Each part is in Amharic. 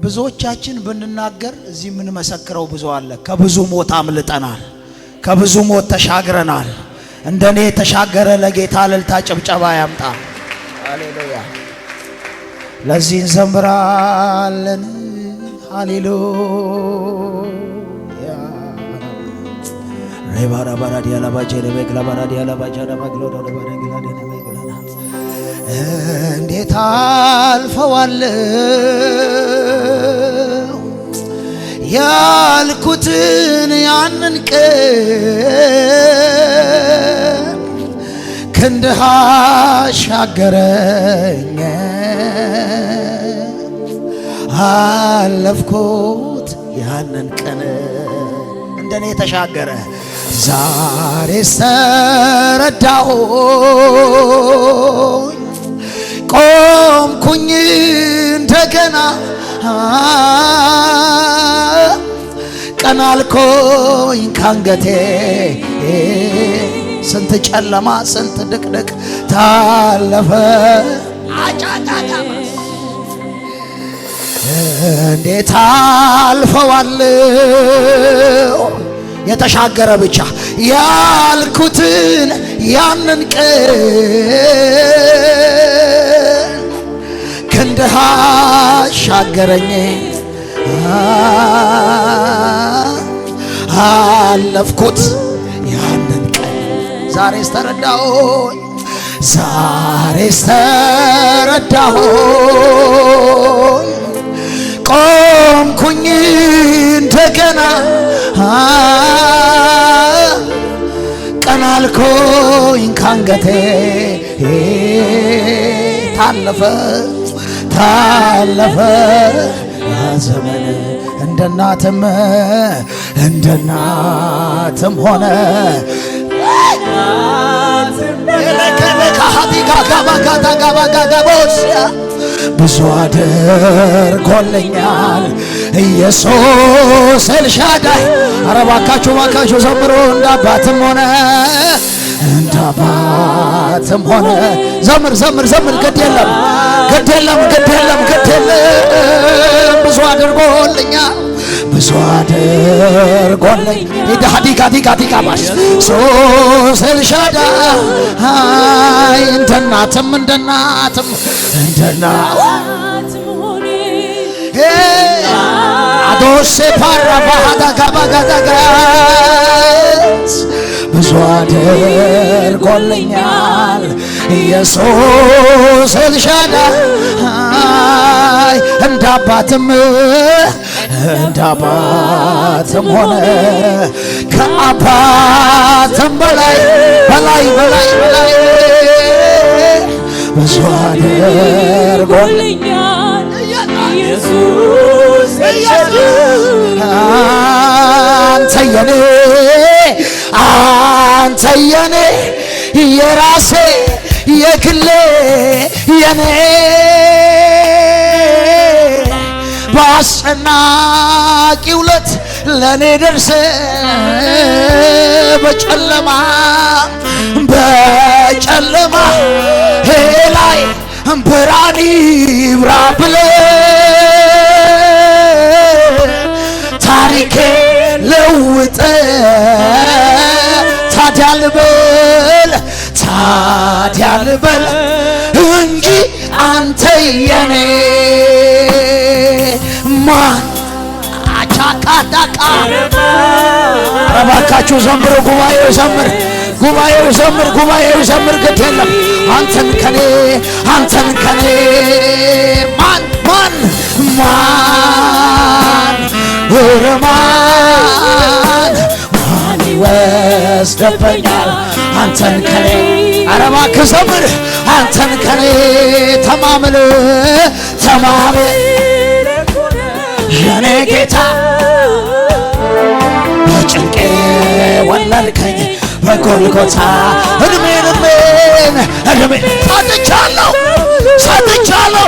ብዙዎቻችን ብንናገር እዚህ ምን መሰክረው ብዙ አለ። ከብዙ ሞት አምልጠናል። ከብዙ ሞት ተሻግረናል። እንደኔ ተሻገረ ለጌታ እልልታ ጭብጨባ ያምጣ። ሃሌሉያ። ለዚህ እንዘምራለን። ሃሌሉያ። ሬባራ ባራዲያ ለባጀ ለበግላ ባራዲያ ለባጀ ለበግሎ ለባራዲያ ለባጀ እንዴት አልፈዋለሁ ያልኩትን ያንን ቀን ክንድህ አሻገረኝ አለፍኩት ያንን ቀን እንደኔ ተሻገረ ዛሬ ተረዳሁኝ ቆምኩኝ እንደገና ቀና አልኩኝ ካንገቴ ስንት ጨለማ ስንት ድቅድቅ ታለፈ እንዴት አልፈዋለሁ የተሻገረ ብቻ ያልኩትን ያንን ቀን ክንድህ አሻገረኝ አለፍኩት ያንን ቀን ዛሬስ ተረዳሁኝ ዛሬስ ተረዳሁኝ ቆምኩኝ እንደገና ቀና አልኩኝ ካንገቴ ታለፈ ዘመን እንደ እናትም ሆነ ብዙ አድርጎልኛል ኢየሱስ ኤልሻዳይ። ኧረ ባካችሁ ዘምሮ እንደ አባትም ሆነ ዘምር ግድ የለም ብዙ አድርጎልኛል ዲጋዲጋዲጋባስ ኢየሱስ ኤልሻዳይ እንደ እናትም አዶሴ ፓራባዳጋባጋዳጋስ ብዙ አድርጎልኛል ኢየሱስ ኤልሻዳይ እንደ አባትም ሆነ ከአባትም በላይ ብዙ አድርጎልኛል ኢየሱስ አንተ የኔ የራሴ የግሌ የኔ በአስጨናቂው ዕለት ለኔ ደርሰ በጨለማ ላይ ብርሃን ይብራ ብለህ ታሪኬ ለውጠ ታዲያ ልበል እንጂ አንተ የኔ ማን አቻካዳቃ ረባካችሁ ዘምሩ ጉባኤው ዘምር ግድ የለም አንተን ከኔ ማን ይወስደብኛል አንተን ከኔ ኧረ እባክህ ዘምር አንተን ከኔ ተማምል የኔ ጌታ በጭንቄ ወለድከኝ በጎልጎታ እድሜን ሰጥቻለሁ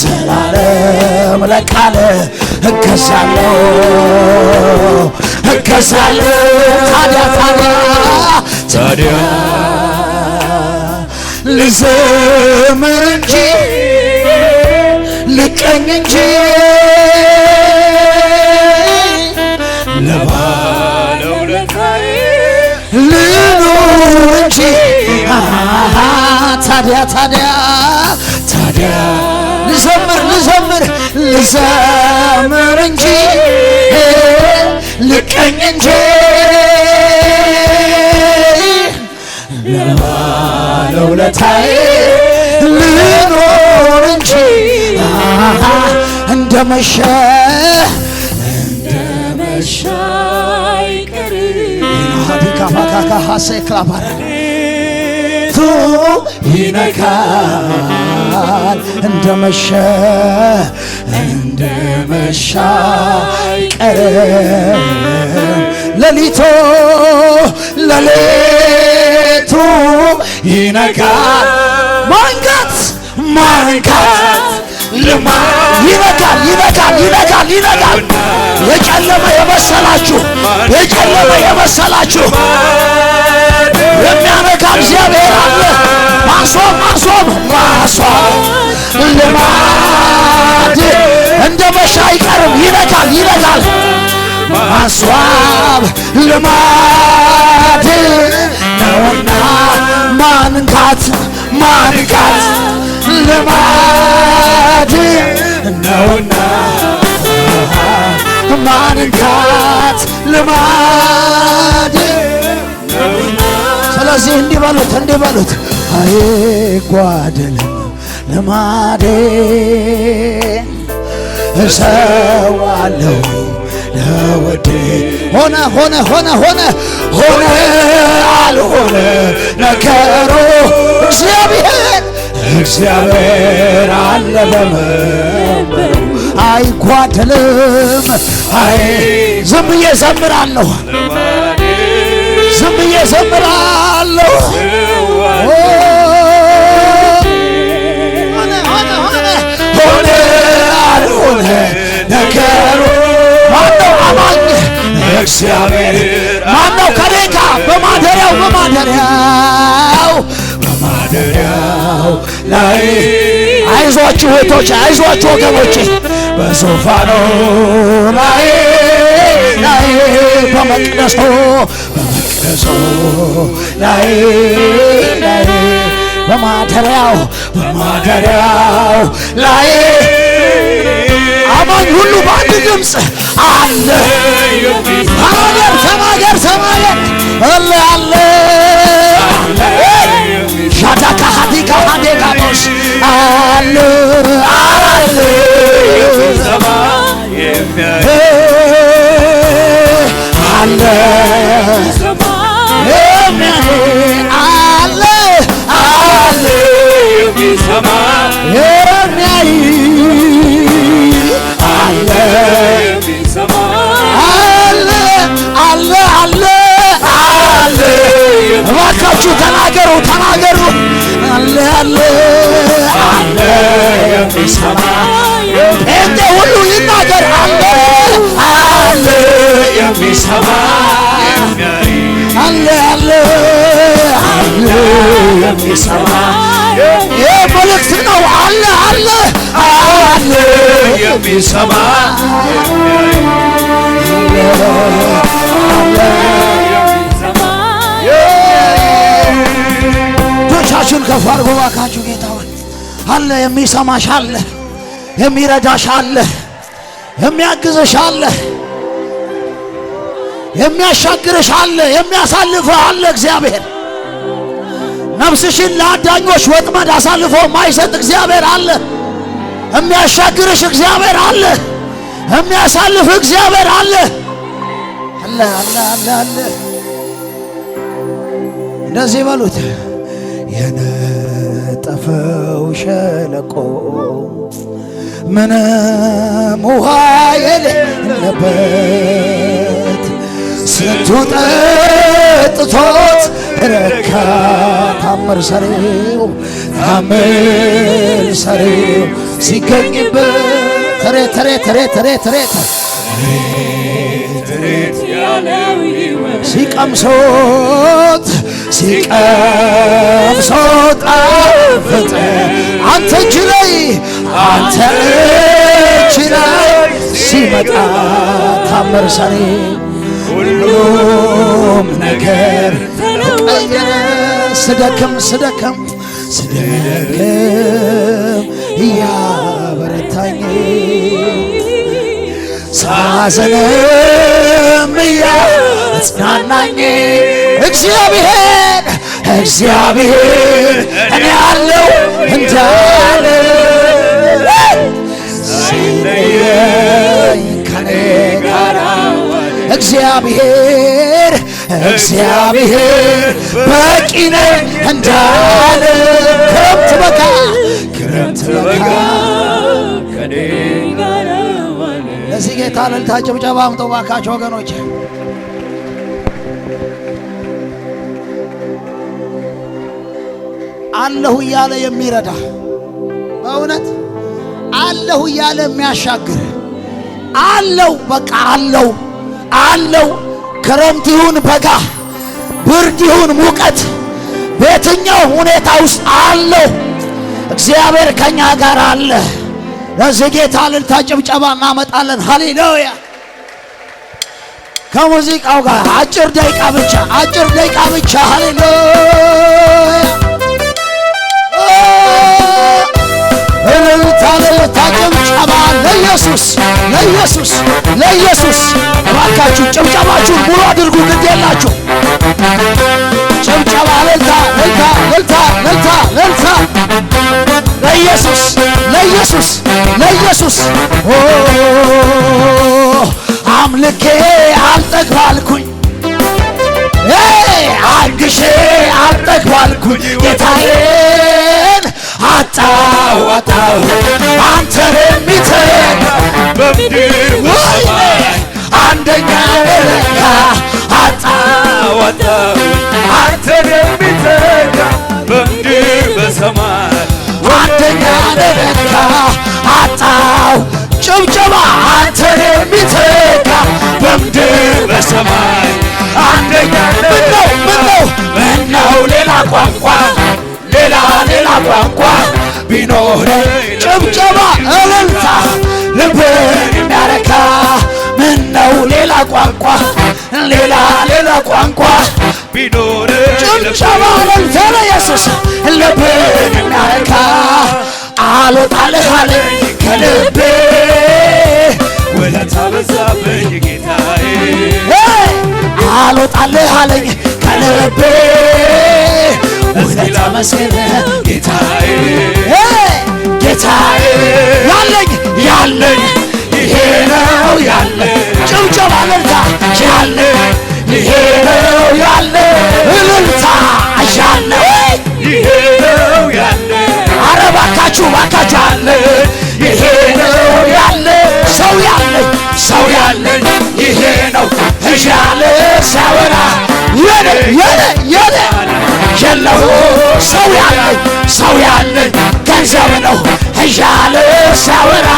ዘላለም ለቃል እገዛለሁ ታዲያ ልዘምር እንጂ ልቀኝ እንጂ ለባለውለታዬ ልኑር እንጂ ታዲያ ልዘምር እንጂ ልቀኝ እንጂ ለባለውለታዬ ልኑር እንጂ እንደመሸ ይነካል እንደመሸ አይቀርም ሌሊቱ ይነካል ማንጋት ይነካል የጨለመ የመሰላችሁ የሚያነካ እግዚአብሔር አለ። ማስዋብ ልማድ እንደ መሻ አይቀርም ይነካል ማስዋብ ልማድ ነውና ማንካት ልማድ ነውና ማንካት ልማድ ነውና። ስለዚህ እንዲህ በሉት አይጓደልም ልማዴ እሰዋለሁ ለውዴ ሆነ አልሆነ ነገሩ እግዚአብሔር አለ በመንበሩ አይጓደልም። ዝም ብዬ ዘምራለሁ ሆነ አልሆነ ነገሩ ማነው አማኝ እግዚአብሔር ማነው ከኔ ጋር በማደሪያው ላይ አይዟችሁ እህቶች አይዟችሁ ወገኖቼ በዙፋኑ ላይ በመቅደሱ ላይ በማደሪያው ላይ አማኝ ሁሉ በአንድ ድምፅ አለ አለ ሻዳካ ሀዲካ ሀዴጋኖስ አለ እባካችሁ ተናገሩ አለ የሚሰማ እንደ ሁሉ ይናገር አለ የሚሰማ አለ የሚሰማ መልእክት ነው አለ የሚሰማ እጆቻችሁን ከፍ አድርጉ እባካችሁ። ጌታውን አለ የሚሰማሽ አለ የሚረዳሽ አለ የሚያግዝሽ አለ የሚያሻግርሽ አለ የሚያሳልፍህ አለ። እግዚአብሔር ነፍስሽን ለአዳኞች ወጥመድ አሳልፎ ማይሰጥ እግዚአብሔር አለ። የሚያሻግርሽ እግዚአብሔር አለ። የሚያሳልፍህ እግዚአብሔር አለ። እንደዚህ በሉት የነጠፈው ሸለቆ ምንም ውሃ የሌለበት ስንቱ ጠጥቶት ረካ። ታምር ሰሪው ሲገኝበት ተሬት ሲቀምሶት ጣፈጠ። አንተ እጅ ላይ በእጅ ላይ ሲመጣ ታምር ሰሪ ሁሉም ነገር ተቀየረ። ስደክም እያበረታኝ ሳዘንም እያጽናናኝ እግዚአብሔር እኔ አለው እንዳለ ሲለየኝ ከኔ ጋር እግዚአብሔር በቂ ነኝ እንዳለ ክረምት በጋ ከኔ ጋር ዋለ። ለዚህ ጌታ እልልታ ጭብጨባ አምጡ እባካችሁ ወገኖች። አለሁ እያለ የሚረዳ በእውነት አለሁ እያለ የሚያሻግር አለው። በቃ አለው። ክረምት ይሁን በጋ፣ ብርድ ይሁን ሙቀት፣ በየትኛው ሁኔታ ውስጥ አለው። እግዚአብሔር ከኛ ጋር አለ። ለዚህ ጌታ እልልታ ጭብጨባ እናመጣለን። ሃሌሉያ። ከሙዚቃው ጋር አጭር ደቂቃ ብቻ ሃሌሉያ። እልልታ ጭብጨባ ለኢየሱስ እባካችሁ ጭብጨባችሁን ሙሉ አድርጉ። ግድ የላችሁ ጭብጨባ እልልታ ለኢየሱስ አምልኬ አልጠግባልኩኝ አንግሼ አልጠግባልኩኝ ጌታዬን አጣው አንተን የሚተካ በምድር በሰማይ አንደኛ ነህ አጣው አንተን የሚተካ በምድር በሰማይ አንደኛ ነህ አጣው ጭብጨባ አንተን የሚተካ በምድር በሰማይ አንደኛ ምነው ሌላ ቋንቋ ቢኖር ጭብጨባ እልልታ ልብን የሚያረካ ምነው ሌላ ቋንቋ ቢኖር ጭብጨባ እልልታ ለኢየሱስ ልብን የሚያረካ አልወጣልህ አለኝ ከልቤ ውለታ በዛብኝ ጌታዬ አልወጣልህ አለኝ ከልቤ ውለታ መስገን ጌታዬ ያለኝ ይሄ ነው ያለኝ ጭብጨባ እልልታ ያለኝ ይሄ ነው ያለኝ እልልታ ያለኝ ይሄ ነው ያለኝ ኧረ እባካችሁ ያለኝ ይሄ ነው ያለኝ ሰው ያለኝ ይሄ ነው እያለ ሲያወራ የለው ሰው ያለኝ ገንዘብ ነው እያለ ሲያወራ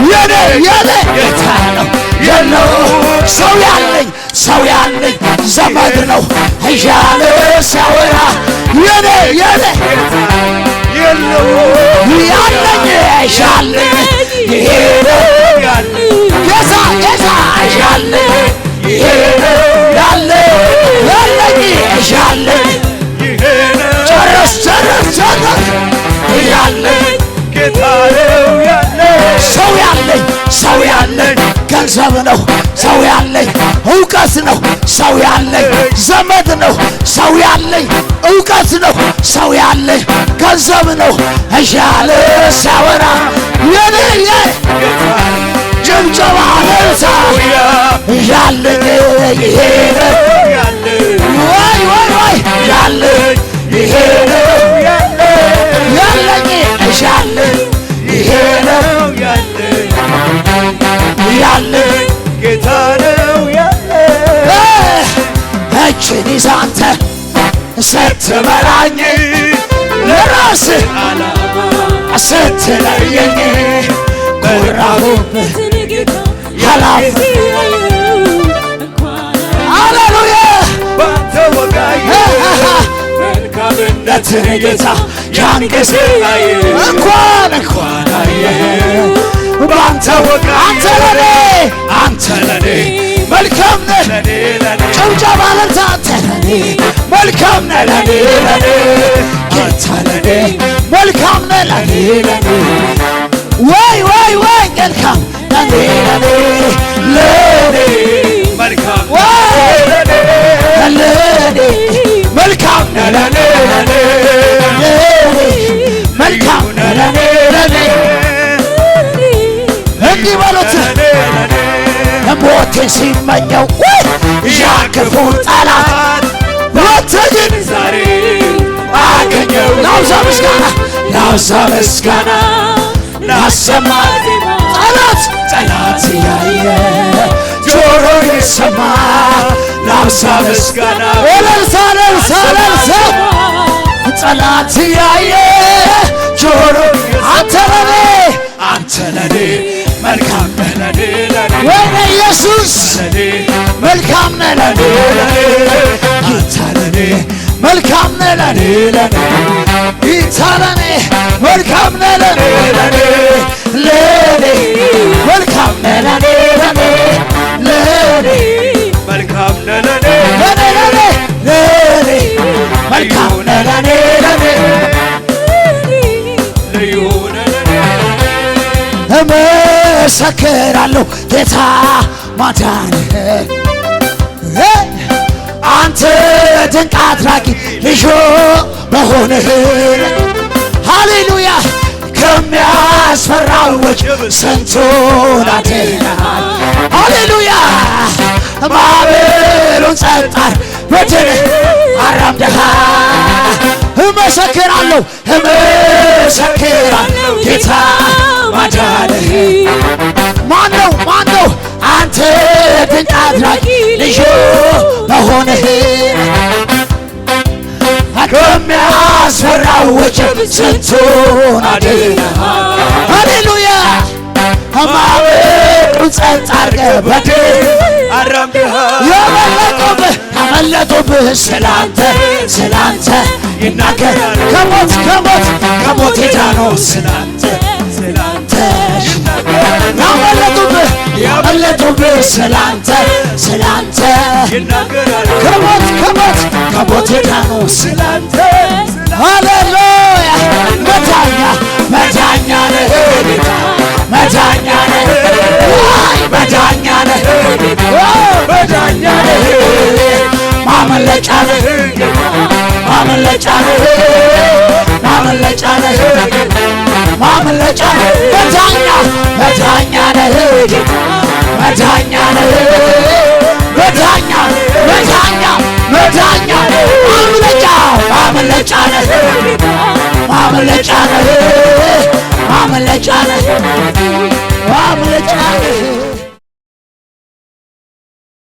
የኔ ጌታ ነው የለው ሰው ያለኝ ዘመድ ነው እያለ ሲያወራ የኔ የለው ያለኝ ይሄ ነው ጌታ ያለኝ ይሄ ነው ያለኝ ጨረስ ያለኝ ጌታ ነው ሰው ያለኝ ገንዘብ ነው ሰው ያለኝ እውቀት ነው ሰው ያለኝ ዘመድ ነው ሰው ያለኝ እውቀት ነው ሰው ያለኝ ገንዘብ ነው እያለ ሲያወራ የኔ ጭብጨባ እልልታ ያለኝ ይሄ ነው ወይ ያለኝ ይሄ ነው ያለኝ ይሄ ነው ያለኝ ጌታ ነው እጅን ይዘህ አንተ ስትመራኝ ለራስህ ስትለየኝ ኮራሁብህ ያላፍ ሃሌሉያ ባንተ ወጋዬ መልካምነትህን ጌታ ያን ጊዜ እንኳን አየህ ባንተ ወጋ አንተ ለኔ መልካም ነህ ጭብጨባ ለታ አንተ ለኔ መልካም ነህ ለኔ ጌታ ለኔ መልካም ነህ ለኔ ወይ መልካም ለኔ መልካም ለኔ መልካም ነህ ለኔ መልካም ነህ ለኔ እንዲህ በሉት ሞቴን ሲመኘው ያ ክፉ ጠላት ሞት ግን ዛሬ አገኘው ላብዛ ምስጋና ላሰማ ጠላት ያየ ጆሮ ይሰማ ላብዛ ምስጋና እልልታ ጠላት ያየ ጆሮ አንተ ለኔ መልካም ነህ ለኔ ወይኔ ኢየሱስ መልካም ነህ ለኔ ጌታ ለኔ መልካም ነህ ለኔ ጌታ ለኔ መልካም ነህ ለኔ መልካም ነህ ለኔ መልካም ነህ ለኔ መልካም ነህ ለኔ እመሰክራለሁ ጌታ ማዳንህን አንተ ድንቅ አድራጊ ልዩ መሆንህን ሃሌሉያ ከሚያስፈራው ወጀብ ስንቱን አድነሃል ሃሌሉያ ማዕበሉን ጸጥ በድንህ አራምደሃል እመሰክራለሁ ጌታ ማዳንህን ማነው አንተ ድንቅ አድራጊ ልዩ መሆንህን ከሚያስፈራው ወጀብ ስንቱን አድነሃል ሃሌሉያ ማዕበሉን ጸጥ አድርገህ በድል አራምደሃል ያመለጡብህ ስላንተ ይናገራል ከሞት የዳኑ ስላንተ ያመለጡብህ ስላንተ ይናገራል ከሞት የዳኑ ስላንተ ሃሌሉያ መዳኛ ነህ መዳኛ ነህ ማምለጫ ነህ መዳኛ ነህ ማምለጫ ነህ